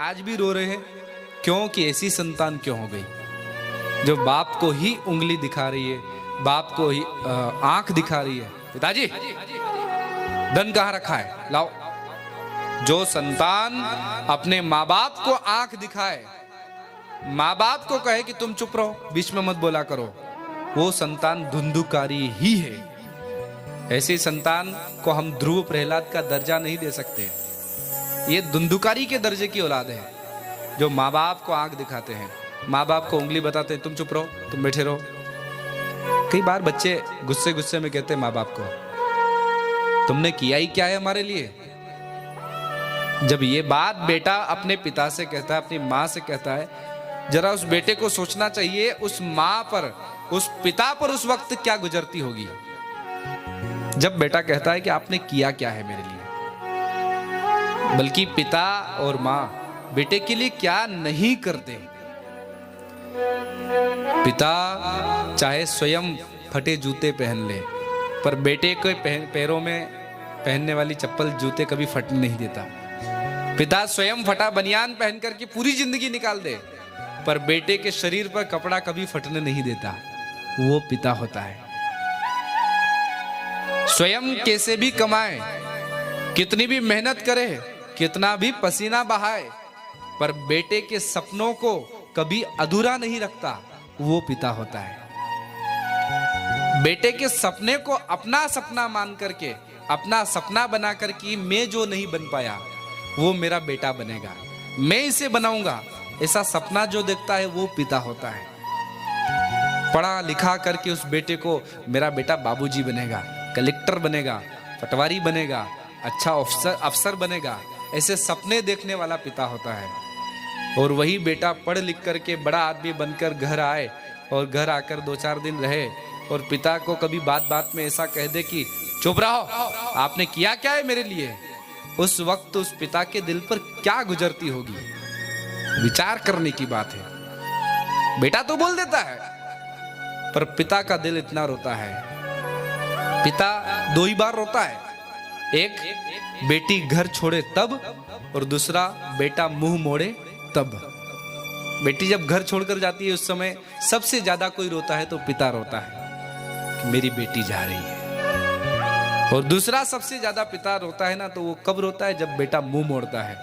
आज भी रो रहे हैं। क्यों? कि ऐसी संतान क्यों हो गई जो बाप को ही उंगली दिखा रही है, बाप को ही आंख दिखा रही है। पिताजी धन कहाँ रखा है, लाओ। जो संतान अपने माँ बाप को आंख दिखाए, माँ बाप को कहे कि तुम चुप रहो, बीच में मत बोला करो, वो संतान धुंधुकारी ही है। ऐसी संतान को हम ध्रुव प्रहलाद का दर्जा नहीं दे सकते। ये धुंधुकारी के दर्जे की औलाद है, जो माँ बाप को आंख दिखाते हैं, माँ बाप को उंगली बताते हैं, तुम चुप रहो, तुम बैठे रहो। कई बार बच्चे गुस्से गुस्से में कहते हैं माँ बाप को, तुमने किया ही क्या है हमारे लिए। जब ये बात बेटा अपने पिता से कहता है, अपनी माँ से कहता है, जरा उस बेटे को सोचना चाहिए उस माँ पर, उस पिता पर उस वक्त क्या गुजरती होगी। जब बेटा कहता है कि आपने किया क्या है मेरे लिए, बल्कि पिता और माँ बेटे के लिए क्या नहीं करते। पिता चाहे स्वयं फटे जूते पहन ले, पर बेटे के पैरों में पहनने वाली चप्पल जूते कभी फटने नहीं देता। पिता स्वयं फटा बनियान पहन करके पूरी जिंदगी निकाल दे, पर बेटे के शरीर पर कपड़ा कभी फटने नहीं देता। वो पिता होता है। स्वयं कैसे भी कमाए, कितनी भी मेहनत करे, कितना भी पसीना बहाए, पर बेटे के सपनों को कभी अधूरा नहीं रखता। वो पिता होता है। बेटे के सपने को अपना सपना मान करके, अपना सपना बना करके, मैं जो नहीं बन पाया वो मेरा बेटा बनेगा, मैं इसे बनाऊंगा, ऐसा सपना जो देखता है वो पिता होता है। पढ़ा लिखा करके उस बेटे को मेरा बेटा बाबूजी बनेगा, कलेक्टर बनेगा, पटवारी बनेगा, अच्छा अफसर बनेगा, ऐसे सपने देखने वाला पिता होता है। और वही बेटा पढ़ लिख करके बड़ा आदमी बनकर घर आए और घर आकर 2-4 दिन रहे और पिता को कभी बात बात में ऐसा कह दे कि चुप रहो, आपने किया क्या है मेरे लिए। उस वक्त उस पिता के दिल पर क्या गुजरती होगी, विचार करने की बात है। बेटा तो बोल देता है, पर पिता का दिल इतना रोता है। पिता 2 ही बार रोता है, एक बेटी घर छोड़े तब, और दूसरा बेटा मुंह मोड़े तब। बेटी जब घर छोड़कर जाती है उस समय सबसे ज्यादा कोई रोता है तो पिता रोता है कि मेरी बेटी जा रही है। और दूसरा सबसे ज्यादा पिता रोता है ना, तो वो कब रोता है, जब बेटा मुंह मोड़ता है।